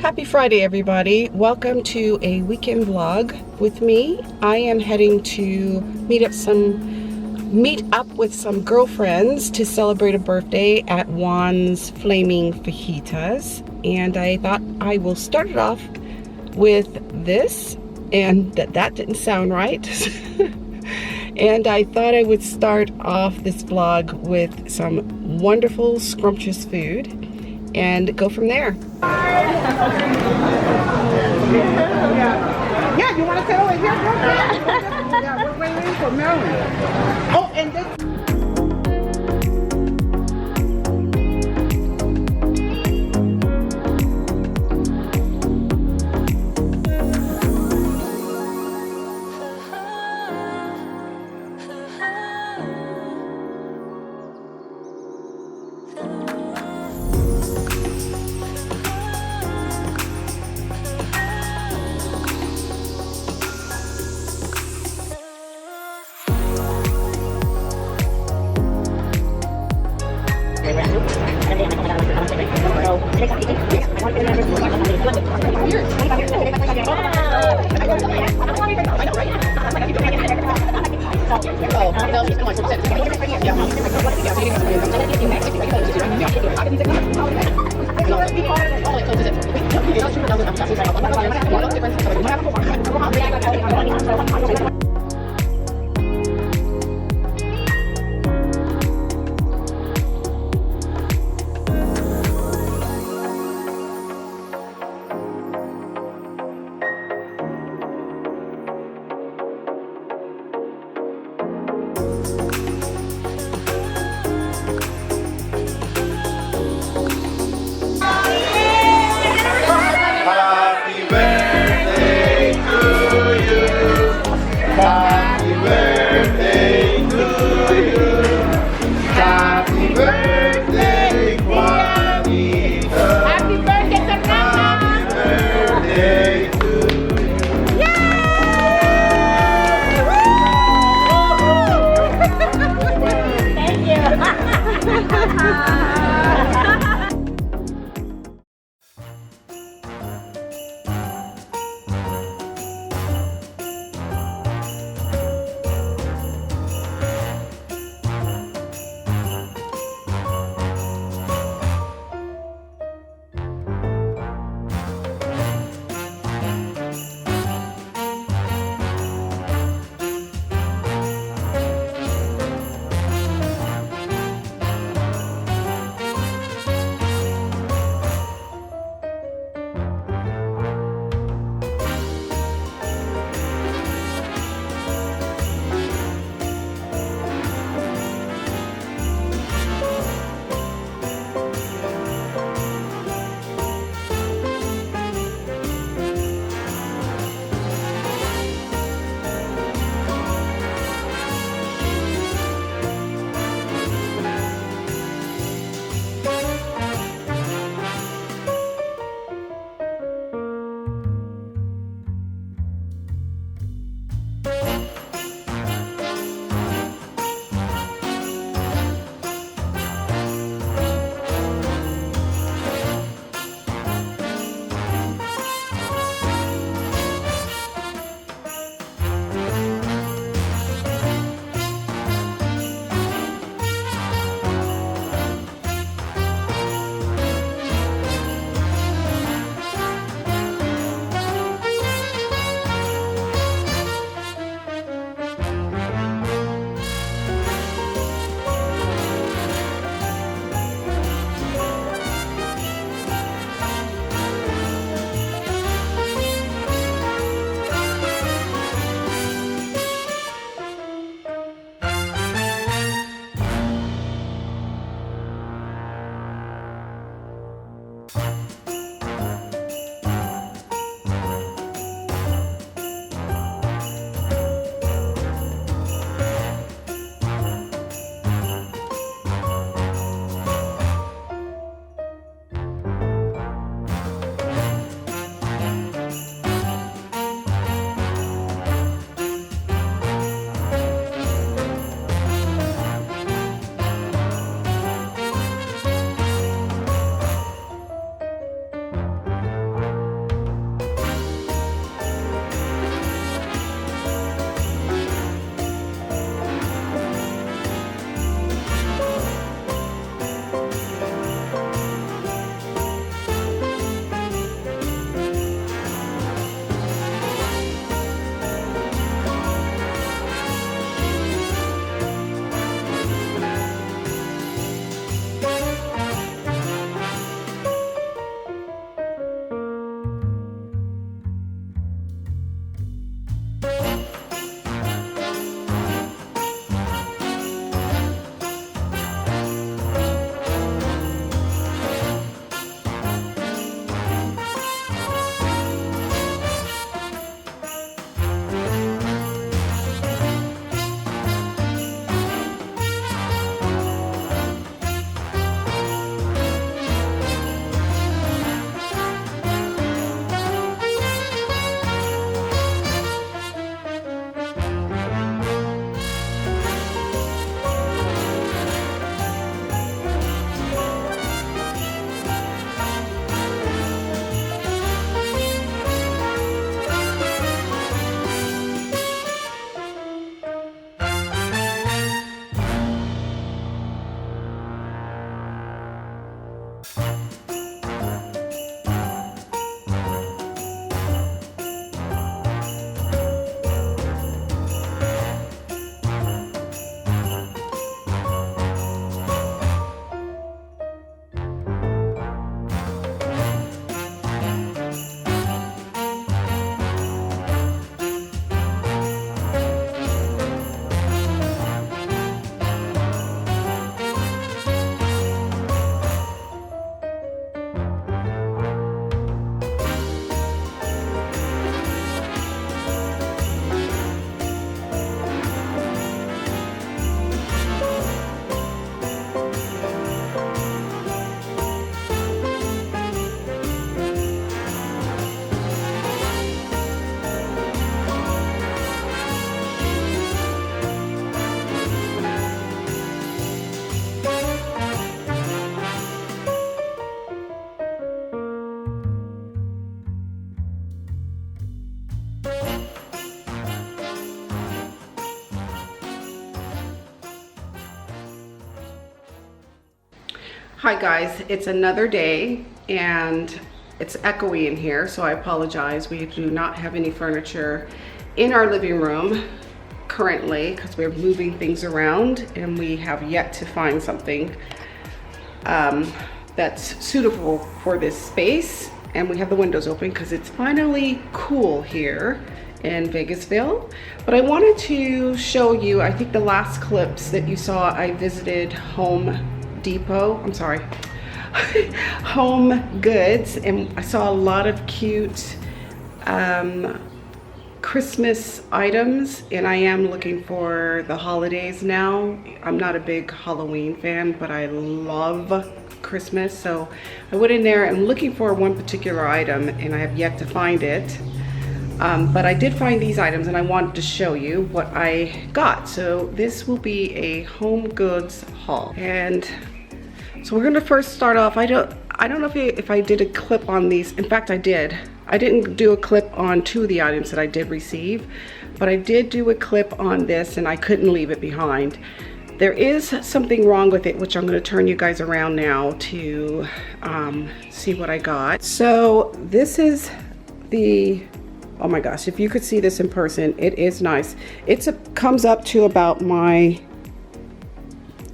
Happy Friday, everybody. Welcome to a weekend vlog with me. I am heading to meet up with some girlfriends to celebrate a birthday at Juan's Flaming Fajitas. And I thought I will start it off with this, and that didn't sound right. And I thought I would start off this vlog with some wonderful, scrumptious food and go from there. Yeah, you want to sit over here? Yeah, we're waiting for Marilyn. Oh, and this. Hi guys, it's another day and it's echoey in here, so I apologize. We do not have any furniture in our living room currently because we're moving things around and we have yet to find something that's suitable for this space. And we have the windows open because it's finally cool here in Vegasville. But I wanted to show you, I think the last clips that you saw, I visited Home Goods, and I saw a lot of cute Christmas items, and I am looking for the holidays now. I'm not a big Halloween fan, but I love Christmas, so I went in there and looking for one particular item, and I have yet to find it. But I did find these items and I wanted to show you what I got. So this will be a Home Goods haul. And so we're gonna first start off, I don't know if I did a clip on these. In fact, I did. I didn't do a clip on two of the items that I did receive, but I did do a clip on this and I couldn't leave it behind. There is something wrong with it, which I'm gonna turn you guys around now to see what I got. So this is the, oh my gosh, if you could see this in person, it is nice. Comes up to about my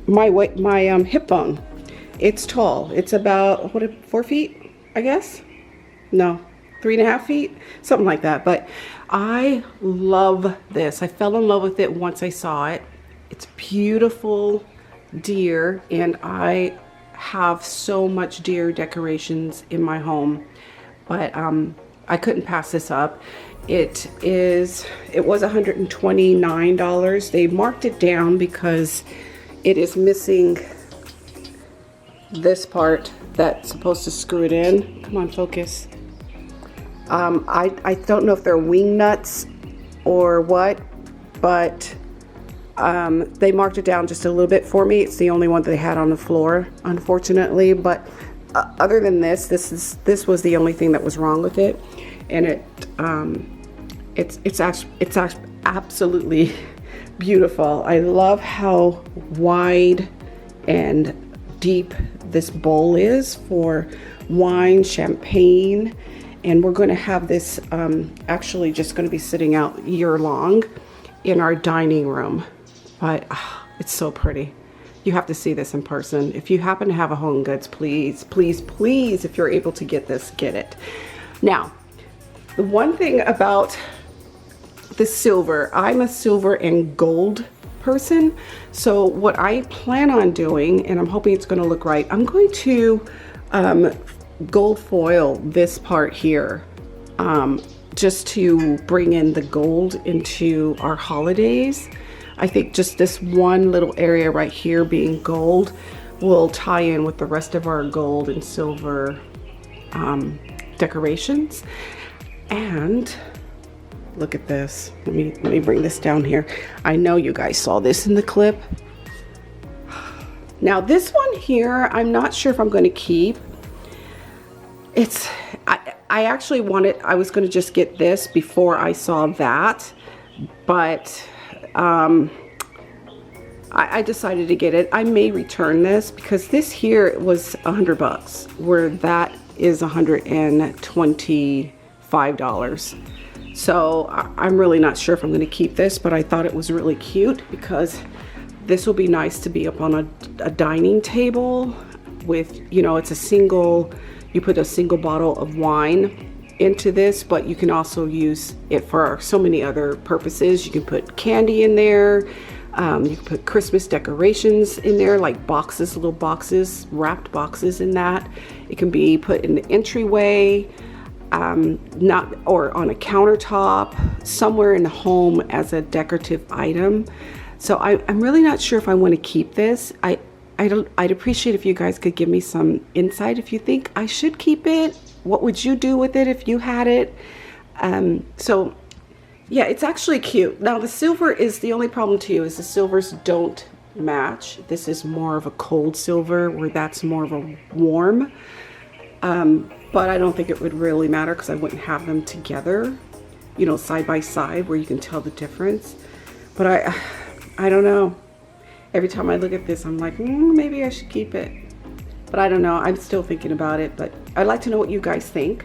hip bone. It's tall. It's about, 4 feet, I guess? No, 3.5 feet, something like that. But I love this. I fell in love with it once I saw it. It's beautiful deer, and I have so much deer decorations in my home, but I couldn't pass this up. It was $129. They marked it down because it is missing this part that's supposed to screw it in. Come on, focus. I don't know if they're wing nuts or what, but they marked it down just a little bit for me. It's the only one that they had on the floor, unfortunately, but other than this was the only thing that was wrong with it. And it's absolutely beautiful. I love how wide and deep this bowl is for wine, champagne, and we're going to have this actually just going to be sitting out year long in our dining room. But it's so pretty. You have to see this in person. If you happen to have a Home Goods, please, please, please, if you're able to get this, get it. Now, the one thing about the silver, I'm a silver and gold person. So what I plan on doing, and I'm hoping it's going to look right, I'm going to gold foil this part here, just to bring in the gold into our holidays. I think just this one little area right here being gold will tie in with the rest of our gold and silver decorations. And look at this. Let me bring this down here. I know you guys saw this in the clip. Now this one here, I'm not sure if I'm going to keep. I actually I was going to just get this before I saw that, but I decided to get it. I may return this because this here was $100, where that is $125. So I'm really not sure if I'm going to keep this, but I thought it was really cute because this will be nice to be up on a dining table with, you know, it's a single, you put a single bottle of wine into this, but you can also use it for so many other purposes. You can put candy in there. You can put Christmas decorations in there, like boxes, little boxes, wrapped boxes in that. It can be put in the entryway, or on a countertop, somewhere in the home as a decorative item. So I'm really not sure if I want to keep this. I'd appreciate if you guys could give me some insight if you think I should keep it. What would you do with it if you had it? So yeah, it's actually cute. Now the silver is the only problem too, is the silvers don't match. This is more of a cold silver, where that's more of a warm. But I don't think it would really matter because I wouldn't have them together, you know, side by side where you can tell the difference. But I don't know. Every time I look at this, I'm like, maybe I should keep it. But I don't know, I'm still thinking about it, but I'd like to know what you guys think.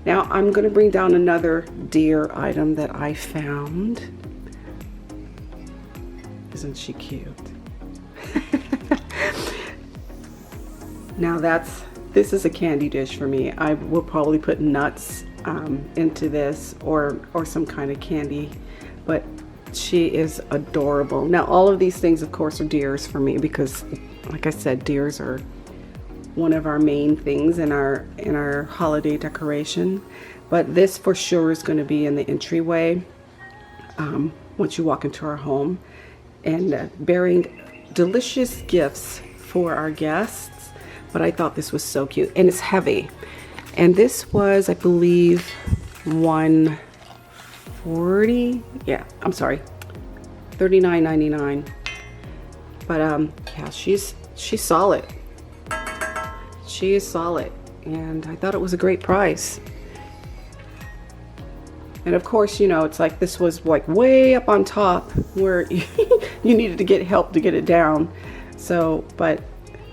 Now I'm gonna bring down another deer item that I found. Isn't she cute? Now this is a candy dish for me. I will probably put nuts into this or some kind of candy, but she is adorable. Now all of these things of course are deers for me because like I said, deers are one of our main things in our holiday decoration. But this for sure is going to be in the entryway once you walk into our home, and bearing delicious gifts for our guests. But I thought this was so cute, and it's heavy. And this was, I believe, $140. Yeah, I'm sorry, $39.99. But yeah, she's solid. She is solid, and I thought it was a great price. And of course, you know, it's like this was like way up on top where you needed to get help to get it down. So, but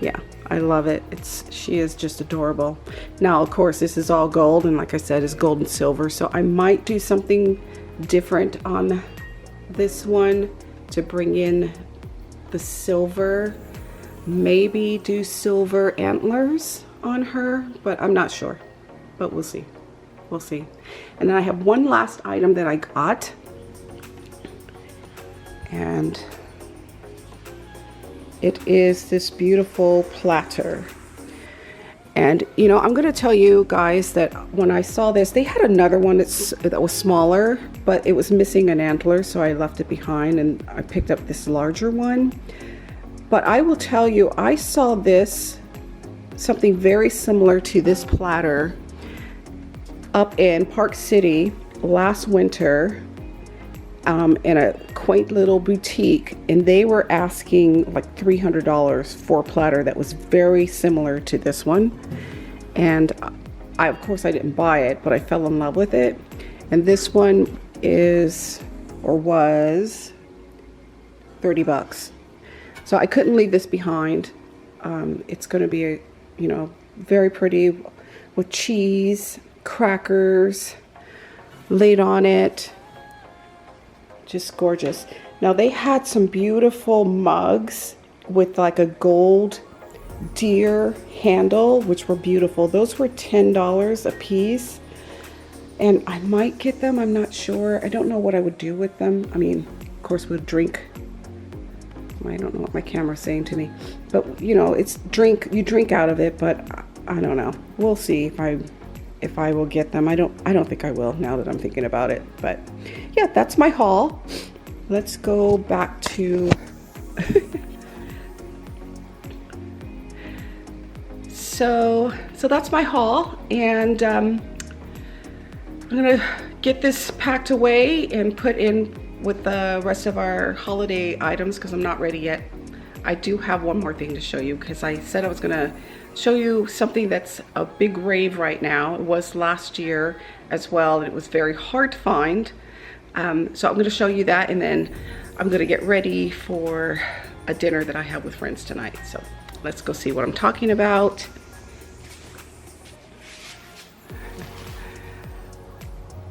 yeah, I love it. She is just adorable. Now, of course, this is all gold, and like I said, it's gold and silver. So I might do something different on this one to bring in the silver. Maybe do silver antlers on her, but I'm not sure. But we'll see. We'll see. And then I have one last item that I got. And it is this beautiful platter. And you know, I'm gonna tell you guys that when I saw this, they had another one that was smaller, but it was missing an antler, so I left it behind and I picked up this larger one. But I will tell you, I saw this, something very similar to this platter, up in Park City last winter in a quaint little boutique, and they were asking like $300 for a platter that was very similar to this one. And of course I didn't buy it, but I fell in love with it. And this one is, or was, 30 bucks. So I couldn't leave this behind. It's going to be, you know, very pretty with cheese, crackers laid on it. Just gorgeous. Now they had some beautiful mugs with like a gold deer handle, which were beautiful. Those were $10 a piece. And I might get them. I'm not sure. I don't know what I would do with them. I mean, of course, we'd drink. I don't know what my camera's saying to me, but you know, it's you drink out of it, but I don't know. We'll see if I will get them. I don't think I will now that I'm thinking about it, but yeah, that's my haul. Let's go back to so that's my haul, and I'm gonna get this packed away and put in with the rest of our holiday items because I'm not ready yet. I do have one more thing to show you because I said I was gonna show you something that's a big rave right now. It was last year as well, and it was very hard to find. So I'm gonna show you that, and then I'm gonna get ready for a dinner that I have with friends tonight. So let's go see what I'm talking about.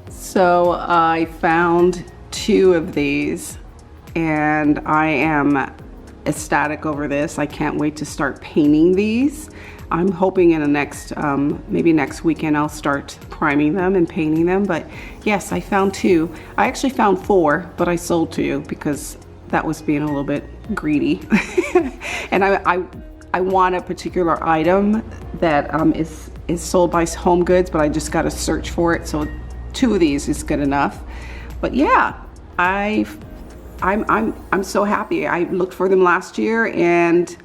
So I found 2 of these, and I am ecstatic over this. I can't wait to start painting these. I'm hoping in the next, maybe next weekend, I'll start priming them and painting them. But yes, I found 2. I actually found 4, but I sold 2 because that was being a little bit greedy. And I want a particular item that is sold by HomeGoods, but I just got to search for it. So 2 of these is good enough. But yeah, I'm so happy. I looked for them last year and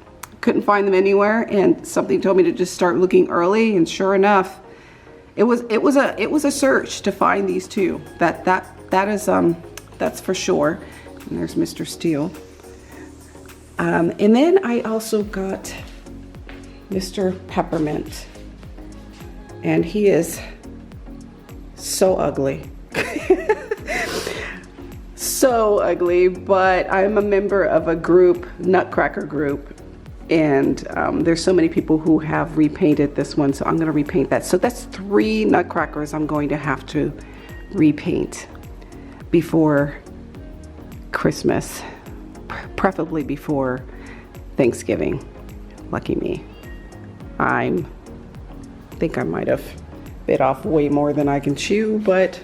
couldn't find them anywhere, and something told me to just start looking early, and sure enough, it was a search to find these 2. That's for sure. And there's Mr. Steele. And then I also got Mr. Peppermint, and he is so ugly. So ugly, but I'm a member of a group, Nutcracker group, And there's so many people who have repainted this one, so I'm going to repaint that. So that's 3 nutcrackers I'm going to have to repaint before Christmas, preferably before Thanksgiving. Lucky me. I think I might have bit off way more than I can chew, but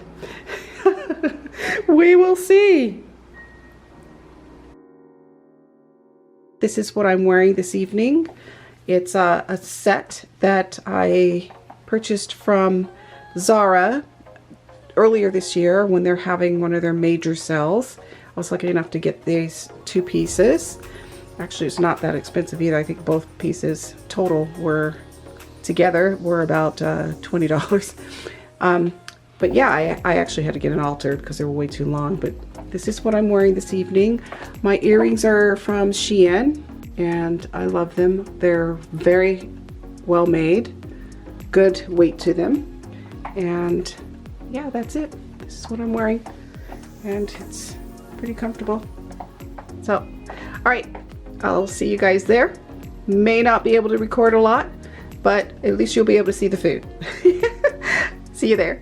we will see. This is what I'm wearing this evening. It's a set that I purchased from Zara earlier this year when they're having one of their major sales. I was lucky enough to get these 2 pieces. Actually, it's not that expensive either. I think both pieces total were together were about $20. But yeah, I actually had to get it altered because they were way too long. But this is what I'm wearing this evening. My earrings are from Shein, and I love them. They're very well made, good weight to them. And yeah, that's it. This is what I'm wearing, and it's pretty comfortable. So, all right, I'll see you guys there. May not be able to record a lot, but at least you'll be able to see the food. See you there.